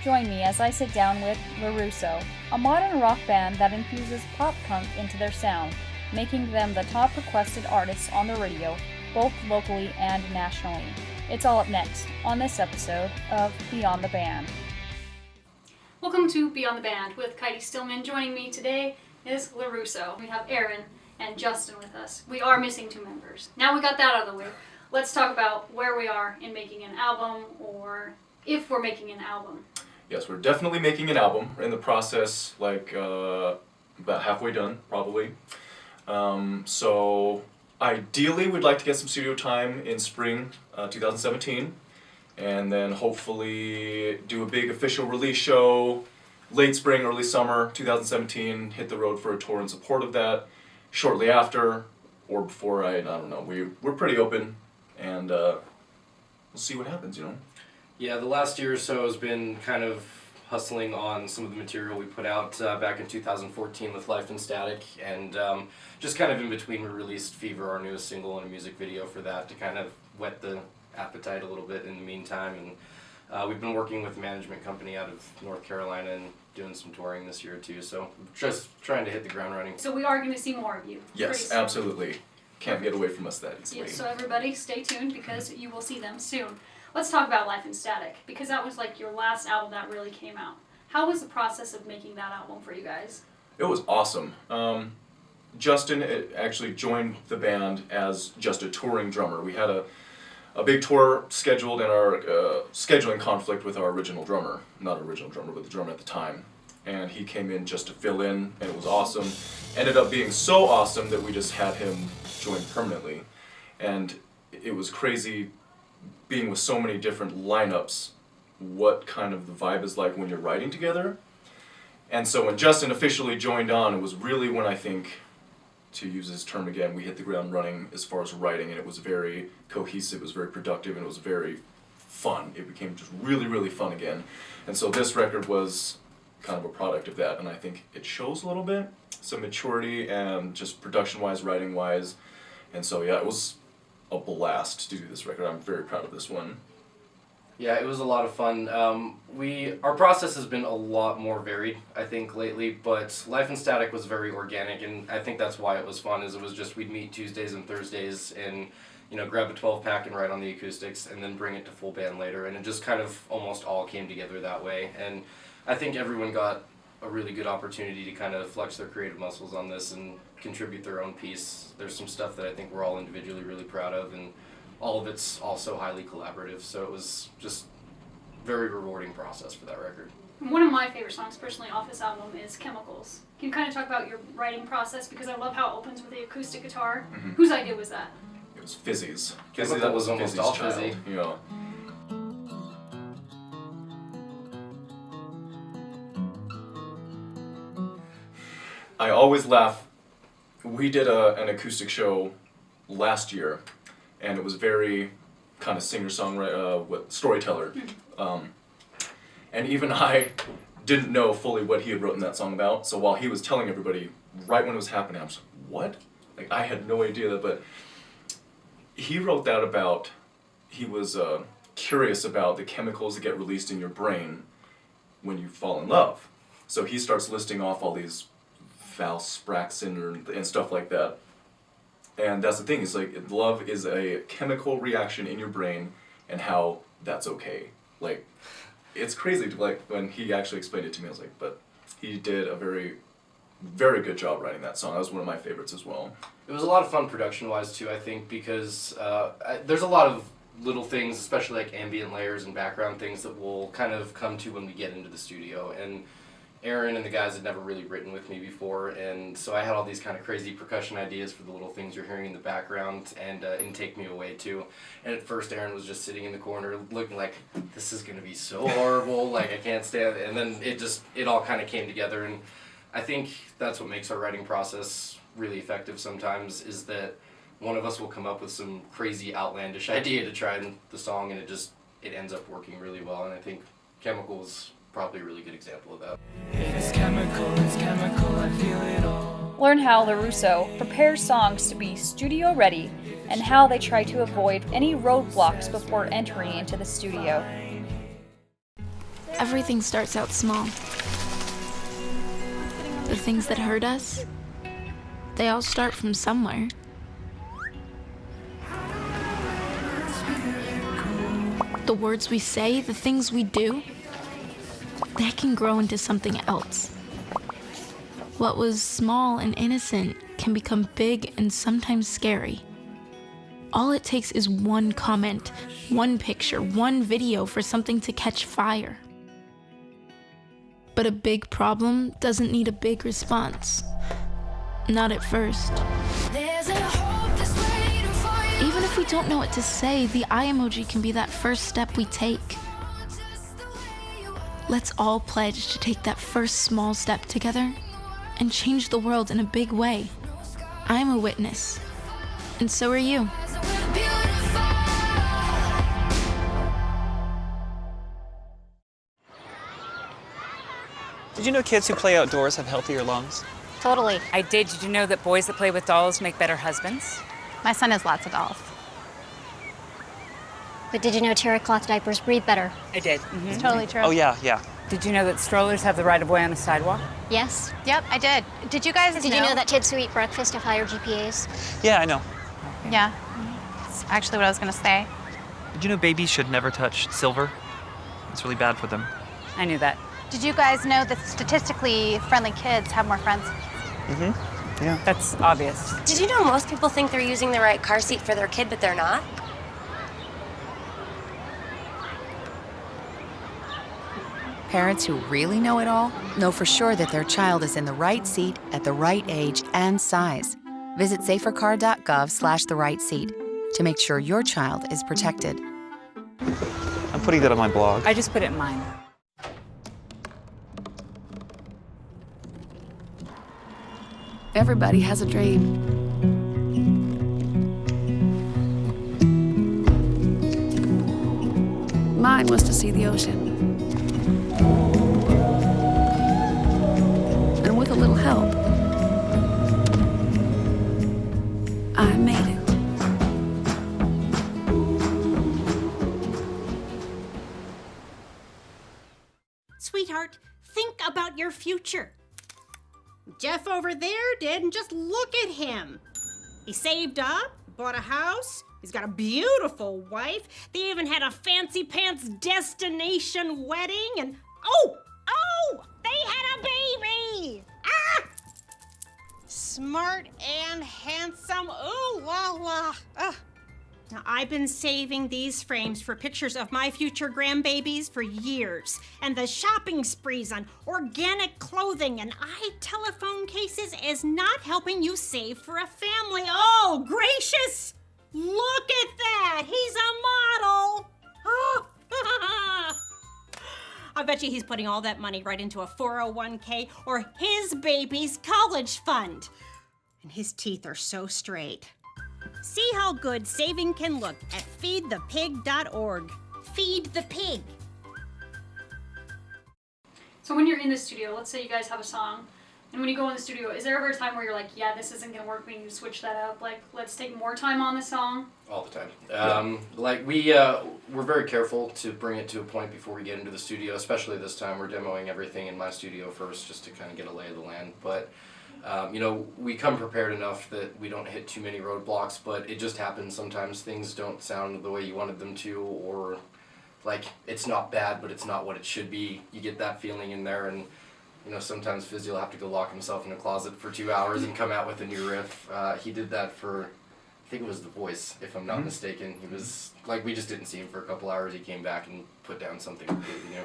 Join me as I sit down with Larusso, a modern rock band that infuses pop punk into their sound, making them the top requested artists on the radio, both locally and nationally. It's all up next on this episode of Beyond the Band. Welcome to Beyond the Band with Kydee Stillman. Joining me today is Larusso. We have Aaron and Justin with us. We are missing 2 members. Now we got that out of the way, let's talk about where we are in making an album, or if we're making an album. Yes, we're definitely making an album. We're in the process, about halfway done, probably. So ideally, we'd like to get some studio time in spring 2017, and then hopefully do a big official release show late spring, early summer 2017, hit the road for a tour in support of that shortly after, or before, I don't know. We're pretty open, and we'll see what happens, you know? Yeah, the last year or so has been kind of hustling on some of the material we put out back in 2014 with Life in Static, and just kind of in between we released Fever, our newest single, and a music video for that to kind of whet the appetite a little bit in the meantime. And we've been working with a management company out of North Carolina and doing some touring this year too, so just trying to hit the ground running. So we are going to see more of you. Yes, absolutely. Can't get away from us that easily. Yes, so everybody stay tuned because you will see them soon. Let's talk about Life in Static, because that was like your last album that really came out. How was the process of making that album for you guys? It was awesome. Justin actually joined the band as just a touring drummer. We had a big tour scheduled, and our scheduling conflict with our original drummer. Not original drummer, but the drummer at the time. And he came in just to fill in, and it was awesome. Ended up being so awesome that we just had him join permanently. And it was crazy being with so many different lineups, what kind of the vibe is like when you're writing together. And so when Justin officially joined on, it was really when, I think, to use his term again, we hit the ground running as far as writing, and it was very cohesive, it was very productive, and it was very fun. It became just really, really fun again. And so this record was kind of a product of that, and I think it shows a little bit, some maturity, and just production-wise, writing-wise. And so yeah, it was a blast to do this record. I'm very proud of this one. Yeah, it was a lot of fun. Our process has been a lot more varied, I think, lately, but Life in Static was very organic, and I think that's why it was fun, is it was just we'd meet Tuesdays and Thursdays and, grab a 12-pack and write on the acoustics and then bring it to full band later, and it just kind of almost all came together that way. And I think everyone got a really good opportunity to kind of flex their creative muscles on this and contribute their own piece. There's some stuff that I think we're all individually really proud of, and all of it's also highly collaborative, so it was just a very rewarding process for that record. One of my favorite songs personally off this album is Chemicals. Can you kind of talk about your writing process, because I love how it opens with the acoustic guitar. Mm-hmm. Whose idea was that? It was Fizzy's. Fizzy, that was almost all Fizzy. You know. I always laugh. We did an acoustic show last year, and it was very kind of singer-songwriter, storyteller. And even I didn't know fully what he had written that song about, so while he was telling everybody right when it was happening, I was like, what? Like, I had no idea that, but he wrote that about, he was curious about the chemicals that get released in your brain when you fall in love. So he starts listing off all these valspraxin and stuff like that. And that's the thing, is like, love is a chemical reaction in your brain, and how that's okay. Like, it's crazy to, like, when he actually explained it to me, I was like, but he did a very, very good job writing that song. That was one of my favorites as well. It was a lot of fun production-wise too, I think, because there's a lot of little things, especially like ambient layers and background things, that we'll kind of come to when we get into the studio. And Aaron and the guys had never really written with me before, and so I had all these kind of crazy percussion ideas for the little things you're hearing in the background, and Take Me Away too. And at first Aaron was just sitting in the corner looking like, this is going to be so horrible, like I can't stand it. And then it all kind of came together, and I think that's what makes our writing process really effective sometimes, is that one of us will come up with some crazy outlandish idea to try in the song, and it ends up working really well. And I think Chemicals probably a really good example of that. It's chemical, I feel it all. Learn how Larusso prepares songs to be studio ready, and how they try to avoid any roadblocks before entering into the studio. Everything starts out small. The things that hurt us, they all start from somewhere. The words we say, the things we do, they can grow into something else. What was small and innocent can become big and sometimes scary. All it takes is one comment, one picture, one video for something to catch fire. But a big problem doesn't need a big response. Not at first. Even if we don't know what to say, the eye emoji can be that first step we take. Let's all pledge to take that first small step together and change the world in a big way. I'm a witness, and so are you. Did you know kids who play outdoors have healthier lungs? Totally. I did. Did you know that boys that play with dolls make better husbands? My son has lots of dolls. But did you know terry cloth diapers breathe better? I did. It's totally true. Oh, yeah, yeah. Did you know that strollers have the right of way on the sidewalk? Yes. Yep, I did. Did you guys Did you know that kids who eat breakfast have higher GPAs? Yeah, I know. Yeah. That's actually what I was going to say. Did you know babies should never touch silver? It's really bad for them. I knew that. Did you guys know that statistically friendly kids have more friends? Mm-hmm. Yeah. That's obvious. Did you know most people think they're using the right car seat for their kid, but they're not? Parents who really know it all know for sure that their child is in the right seat at the right age and size. Visit safercar.gov/the right seat to make sure your child is protected. I'm putting that on my blog. I just put it in mine. Everybody has a dream. Mine was to see the ocean. And with a little help, I made it. Sweetheart, think about your future. Jeff over there did, and just look at him. He saved up, bought a house, he's got a beautiful wife, they even had a fancy pants destination wedding, and oh, they had a baby! Ah! Smart and handsome, ooh la la. Now, I've been saving these frames for pictures of my future grandbabies for years, and the shopping sprees on organic clothing and telephone cases is not helping you save for a family. Oh, gracious! Look at that! He's a model! Oh. I bet you he's putting all that money right into a 401k or his baby's college fund. And his teeth are so straight. See how good saving can look at feedthepig.org. Feed the pig. So when you're in the studio, let's say you guys have a song, and when you go in the studio, is there ever a time where you're like, yeah, this isn't gonna work, we need to switch that up, like, let's take more time on the song? All the time. Like we're very careful to bring it to a point before we get into the studio, especially this time. We're demoing everything in my studio first just to kind of get a lay of the land. But we come prepared enough that we don't hit too many roadblocks, but it just happens sometimes things don't sound the way you wanted them to, or like it's not bad, but it's not what it should be. You get that feeling in there, and sometimes Fizzy will have to go lock himself in a closet for 2 hours and come out with a new riff. He did that for, I think it was The Voice, if I'm not mistaken. He was, like, we just didn't see him for a couple hours. He came back and put down something completely new.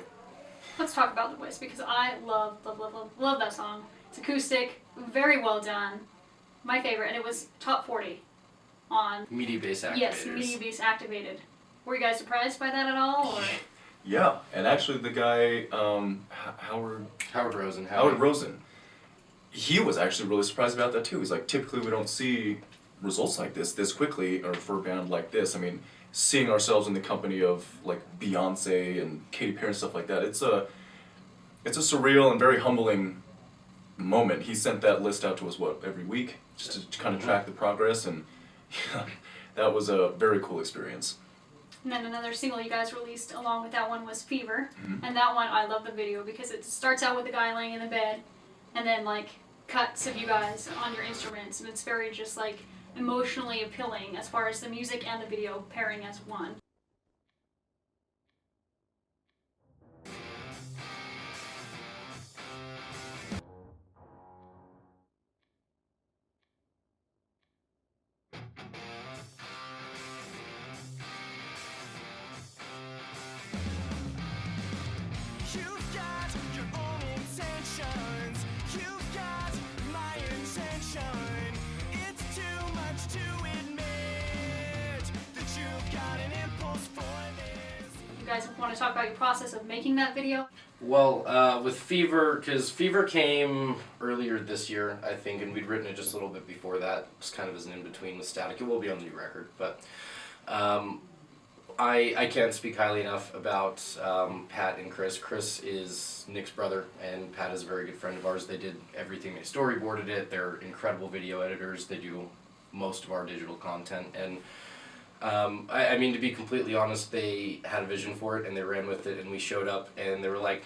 Let's talk about The Voice, because I love that song. It's acoustic, very well done. My favorite, and it was top 40 on... Media Base Activators. Yes, Media Base Activated. Were you guys surprised by that at all, or...? Yeah, and actually the guy, Howard Rosen, he was actually really surprised about that too. He's like, typically we don't see results like this quickly, or for a band like this. I mean, seeing ourselves in the company of like Beyonce and Katy Perry and stuff like that, it's a surreal and very humbling moment. He sent that list out to us, every week, just to kind of track the progress, and that was a very cool experience. And then another single you guys released along with that one was Fever. And that one, I love the video because it starts out with the guy laying in the bed and then like cuts of you guys on your instruments, and it's very just like emotionally appealing as far as the music and the video pairing as one. You've got your own intentions. You've got my intention. It's too much to admit that you've got an impulse for this. You guys want to talk about your process of making that video? Well, with Fever, because Fever came earlier this year, I think, and we'd written it just a little bit before that, just kind of as an in-between with Static. It will be on the new record, but I can't speak highly enough about Pat and Chris. Chris is Nick's brother, and Pat is a very good friend of ours. They did everything. They storyboarded it. They're incredible video editors. They do most of our digital content, and I mean, to be completely honest, they had a vision for it, and they ran with it, and we showed up, and they were like,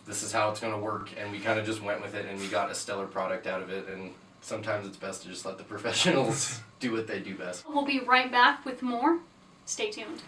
this is how it's going to work, and we kind of just went with it, and we got a stellar product out of it, and sometimes it's best to just let the professionals do what they do best. We'll be right back with more. Stay tuned.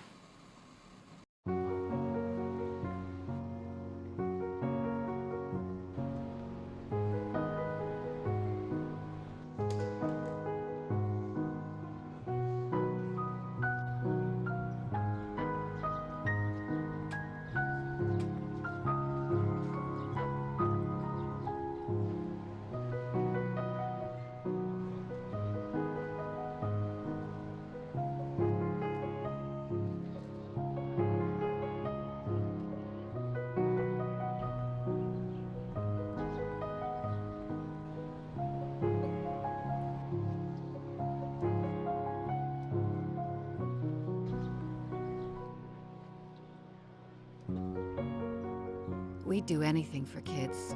We'd do anything for kids.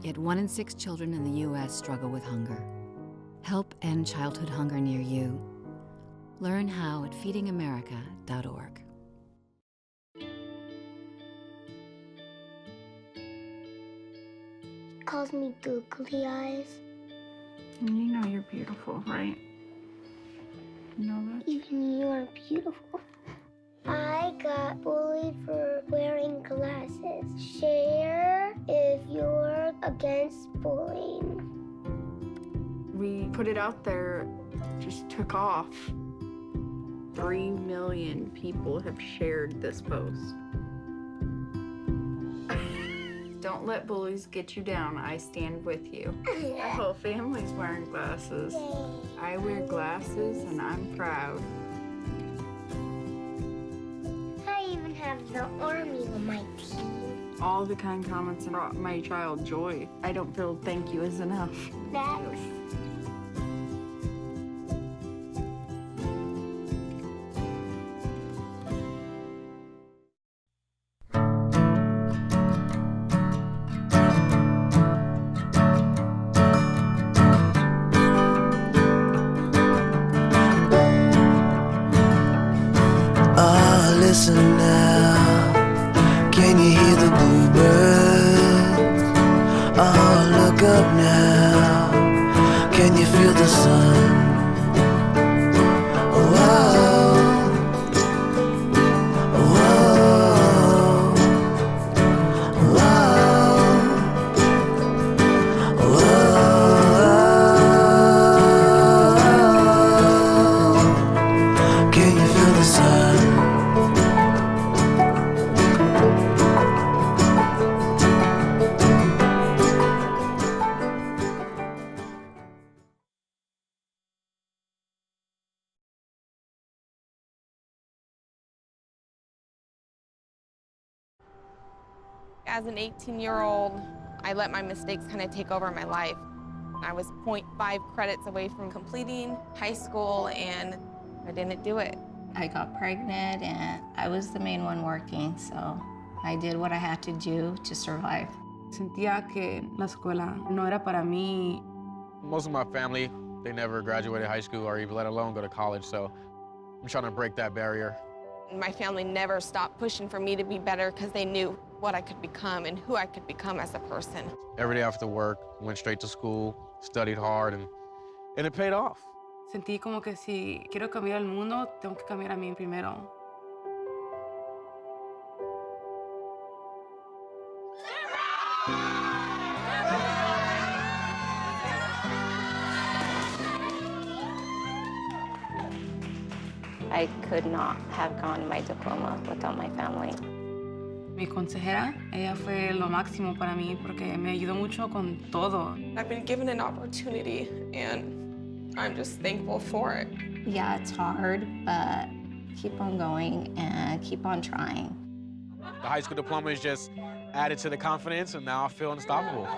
Yet 1 in 6 children in the U.S. struggle with hunger. Help end childhood hunger near you. Learn how at feedingamerica.org. Calls me googly eyes. You know you're beautiful, right? You know that? Even you are beautiful. I got bullied for wearing glasses. Share if you're against bullying. We put it out there, just took off. 3 million people have shared this post. Don't let bullies get you down. I stand with you. My whole family's wearing glasses. I wear glasses and I'm proud. I even have the army on my team. All the kind comments brought my child joy. I don't feel thank you is enough. Thanks. Listen now, can you hear the bluebirds? Oh, look up now, can you feel the sun? Whoa, whoa, whoa, whoa. Can you feel the sun? As an 18-year-old, I let my mistakes kind of take over my life. I was 0.5 credits away from completing high school, and I didn't do it. I got pregnant, and I was the main one working, so I did what I had to do to survive. Sentía que la escuela no era para mí. Most of my family, they never graduated high school or even let alone go to college, so I'm trying to break that barrier My family never stopped pushing for me to be better because they knew what I could become and who I could become as a person. Every day after work, went straight to school, studied hard, and it paid off. Sentí como que si quiero cambiar el mundo, tengo que cambiar a mí primero. I could not have gotten my diploma without my family. Mi consejera, ella fue lo máximo para mí porque me ayudó mucho con todo. I've been given an opportunity, and I'm just thankful for it. Yeah, it's hard, but keep on going and keep on trying. The high school diploma is just added to the confidence, and now I feel unstoppable.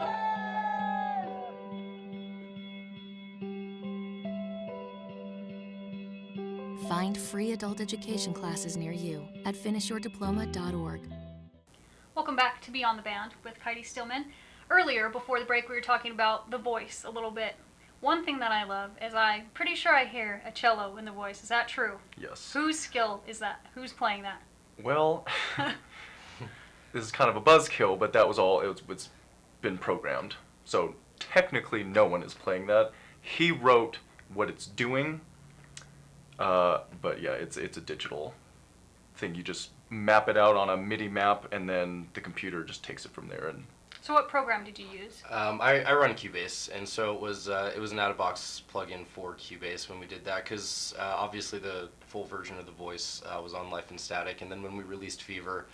Find free adult education classes near you at finishyourdiploma.org. Welcome back to Beyond the Band with Kydee Stillman. Earlier, before the break, we were talking about the voice a little bit. One thing that I love is I'm pretty sure I hear a cello in the voice. Is that true? Yes. Whose skill is that? Who's playing that? Well, this is kind of a buzzkill, but that was all. It's been programmed. So technically, no one is playing that. He wrote what it's doing, but yeah, it's a digital thing. You just map it out on a MIDI map, and then the computer just takes it from there. And so what program did you use? I run Cubase, and so it was an out-of-box plugin for Cubase when we did that, because obviously the full version of the voice was on Life in Static, and then when we released Fever,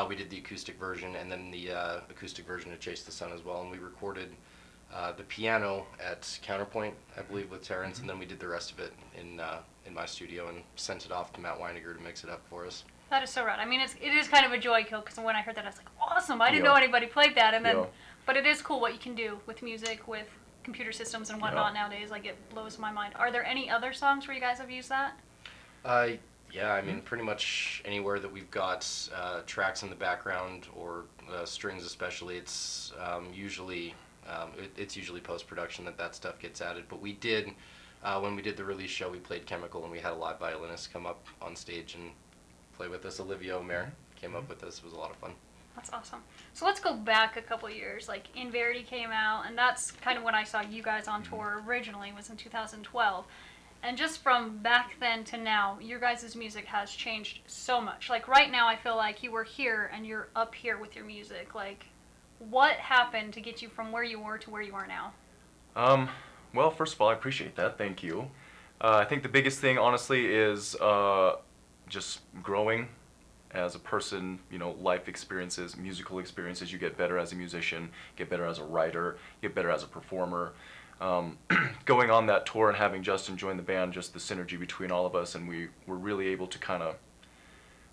we did the acoustic version, and then the acoustic version of Chase the Sun as well, and we recorded the piano at Counterpoint, I believe, with Terrence, and then we did the rest of it in my studio and sent it off to Matt Weiniger to mix it up for us. That is so rad. I mean, it is kind of a joy kill, because when I heard that, I was like, awesome! I didn't know anybody played that, and then, but it is cool what you can do with music, with computer systems and whatnot nowadays. Like, it blows my mind. Are there any other songs where you guys have used that? Yeah, I mean, pretty much anywhere that we've got tracks in the background or strings, especially, it's usually post-production that stuff gets added. But we did, when we did the release show, we played Chemical, and we had a live violinist come up on stage and play with us. Olivia Omer came up with us. It was a lot of fun. That's awesome. So let's go back a couple years. Like, In Verity came out, and that's kind of when I saw you guys on tour originally, was in 2012. And just from back then to now, your guys' music has changed so much. Like, right now, I feel like you were here and you're up here with your music. Like, what happened to get you from where you were to where you are now? Well, first of all, I appreciate that. Thank you. I think the biggest thing, honestly, is just growing as a person. You know, life experiences, musical experiences. You get better as a musician, get better as a writer, get better as a performer. Going on that tour and having Justin join the band, just the synergy between all of us, and we were really able to kind of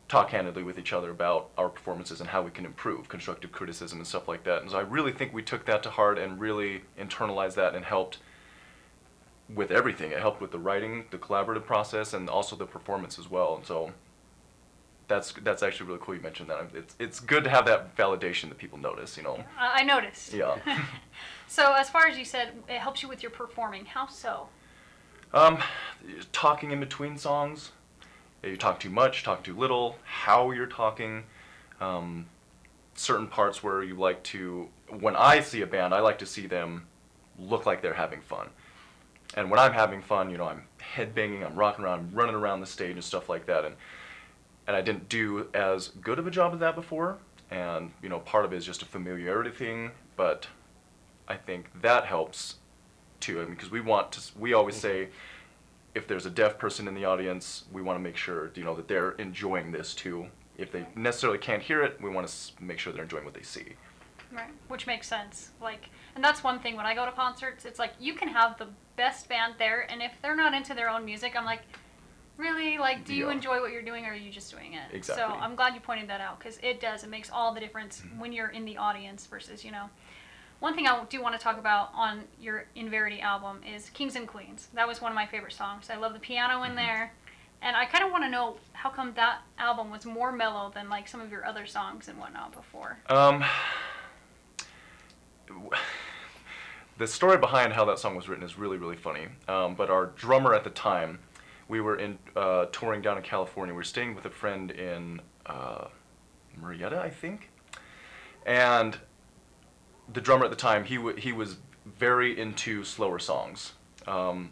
talk candidly with each other about our performances and how we can improve, constructive criticism and stuff like that. And so I really think we took that to heart and really internalized that, and helped with everything. It helped with the writing, the collaborative process, and also the performance as well. And so that's actually really cool you mentioned that. It's good to have that validation that people notice, you know. I noticed. Yeah. So as far as you said, it helps you with your performing. How so? Talking in between songs. You talk too much, talk too little, how you're talking. Certain parts where you like to, when I see a band, I like to see them look like they're having fun. And when I'm having fun, you know, I'm headbanging, I'm rocking around, I'm running around the stage and stuff like that. And I didn't do as good of a job of that before. And, you know, part of it is just a familiarity thing, but I think that helps too. I mean, because we always say, if there's a deaf person in the audience, we want to make sure, you know, that they're enjoying this too. If they necessarily can't hear it, we want to make sure they're enjoying what they see. Right, which makes sense. Like, and that's one thing when I go to concerts, it's like, you can have the best band there, and if they're not into their own music, I'm like, really? Like, do you enjoy what you're doing, or are you just doing it? Exactly. So I'm glad you pointed that out, because it does. It makes all the difference when you're in the audience versus, you know. One thing I do want to talk about on your In Verity album is Kings and Queens. That was one of my favorite songs. I love the piano in there. And I kind of want to know how come that album was more mellow than like some of your other songs and whatnot before. The story behind how that song was written is really, really funny. But our drummer at the time, we were touring down in California. We were staying with a friend in Murrieta, I think. And the drummer at the time, he was very into slower songs. And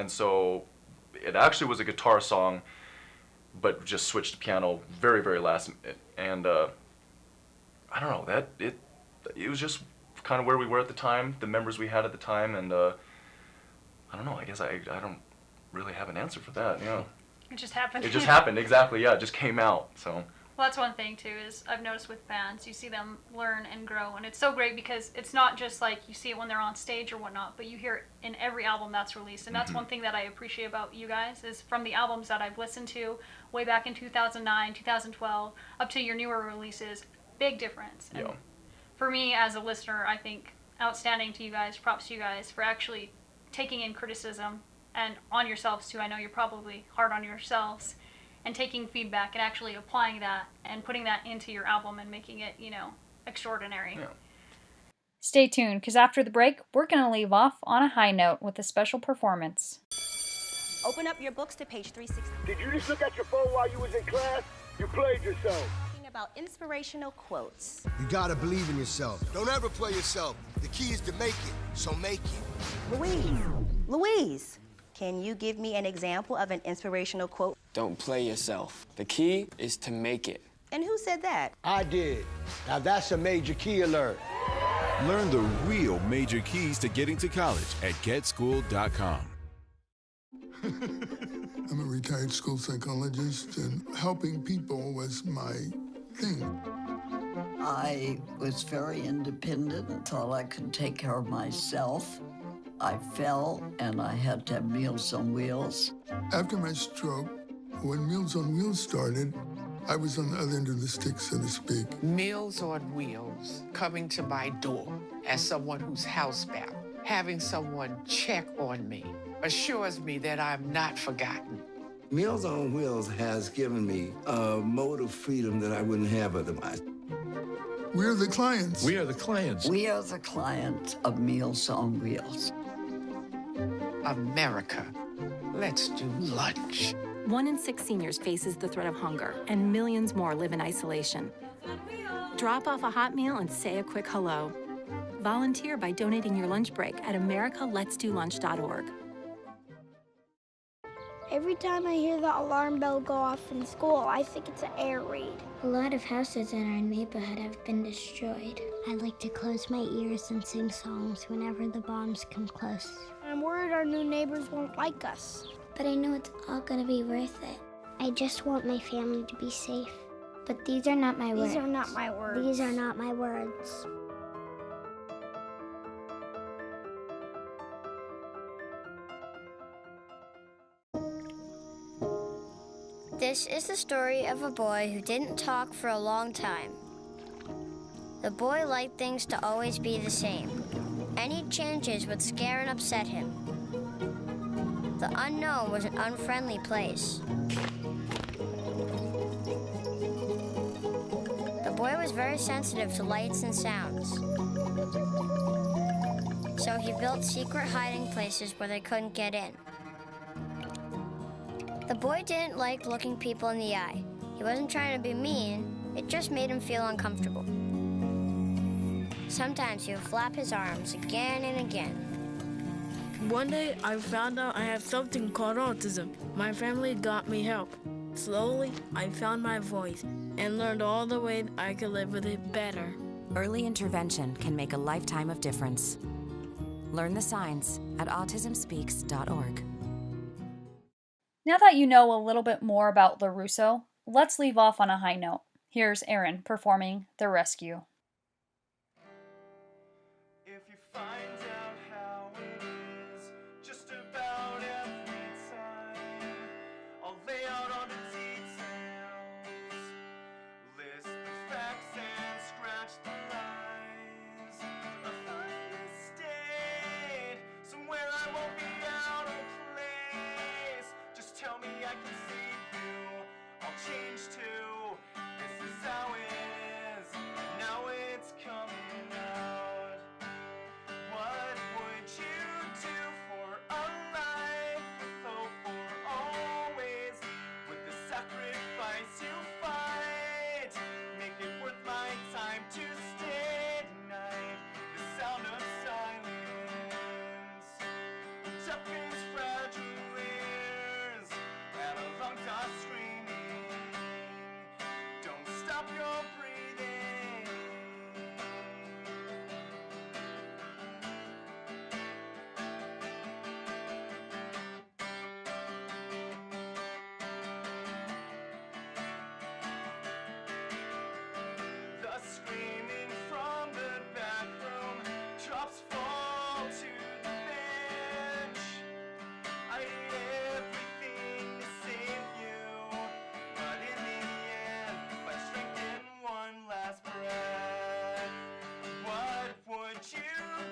so it actually was a guitar song, but just switched to piano very, very last minute. And I don't know, it was just kind of where we were at the time, the members we had at the time, and I don't know, I guess I don't really have an answer for that, you know. It just happened. It just happened, exactly, yeah, it just came out, so. Well, that's one thing too, is I've noticed with bands, you see them learn and grow, and it's so great because it's not just like you see it when they're on stage or whatnot, but you hear it in every album that's released, and that's one thing that I appreciate about you guys, is from the albums that I've listened to way back in 2009, 2012, up to your newer releases, big difference. And for me as a listener, I think outstanding to you guys, props to you guys for actually taking in criticism, and on yourselves too. I know you're probably hard on yourselves, and taking feedback and actually applying that and putting that into your album and making it, you know, extraordinary. Yeah. Stay tuned, because after the break, we're going to leave off on a high note with a special performance. Open up your books to page 360. Did you just look at your phone while you was in class? You played yourself. Talking about inspirational quotes. You gotta believe in yourself. Don't ever play yourself. The key is to make it, so make it. Louise, can you give me an example of an inspirational quote? Don't play yourself. The key is to make it. And who said that? I did. Now that's a major key alert. Learn the real major keys to getting to college at getschool.com. I'm a retired school psychologist, and helping people was my thing. I was very independent and thought I could take care of myself. I fell, and I had to have Meals on Wheels. After my stroke, when Meals on Wheels started, I was on the other end of the stick, so to speak. Meals on Wheels, coming to my door as someone who's housebound, having someone check on me, assures me that I'm not forgotten. Meals on Wheels has given me a mode of freedom that I wouldn't have otherwise. We're the clients. We are the clients. We are the clients of Meals on Wheels. America, let's do lunch. 1 in 6 seniors faces the threat of hunger, and millions more live in isolation. Drop off a hot meal and say a quick hello. Volunteer by donating your lunch break at americaletsdolunch.org. Every time I hear the alarm bell go off in school, I think it's an air raid. A lot of houses in our neighborhood have been destroyed. I like to close my ears and sing songs whenever the bombs come close. I'm worried our new neighbors won't like us. But I know it's all gonna be worth it. I just want my family to be safe. But these are not my words. These are not my words. These are not my words. This is the story of a boy who didn't talk for a long time. The boy liked things to always be the same. Any changes would scare and upset him. The unknown was an unfriendly place. The boy was very sensitive to lights and sounds. So he built secret hiding places where they couldn't get in. The boy didn't like looking people in the eye. He wasn't trying to be mean, it just made him feel uncomfortable. Sometimes he would flap his arms again and again. One day, I found out I had something called autism. My family got me help. Slowly, I found my voice and learned all the ways I could live with it better. Early intervention can make a lifetime of difference. Learn the signs at autismspeaks.org. Now that you know a little bit more about Larusso, let's leave off on a high note. Here's Aaron performing The Rescue. If you find out how it is, just about every time, I'll lay out all the details, list the facts and scratch the lies. I'll find a state somewhere I won't be out of place. Just tell me I can save you, I'll change too. This is how it is, now it's coming out. What would you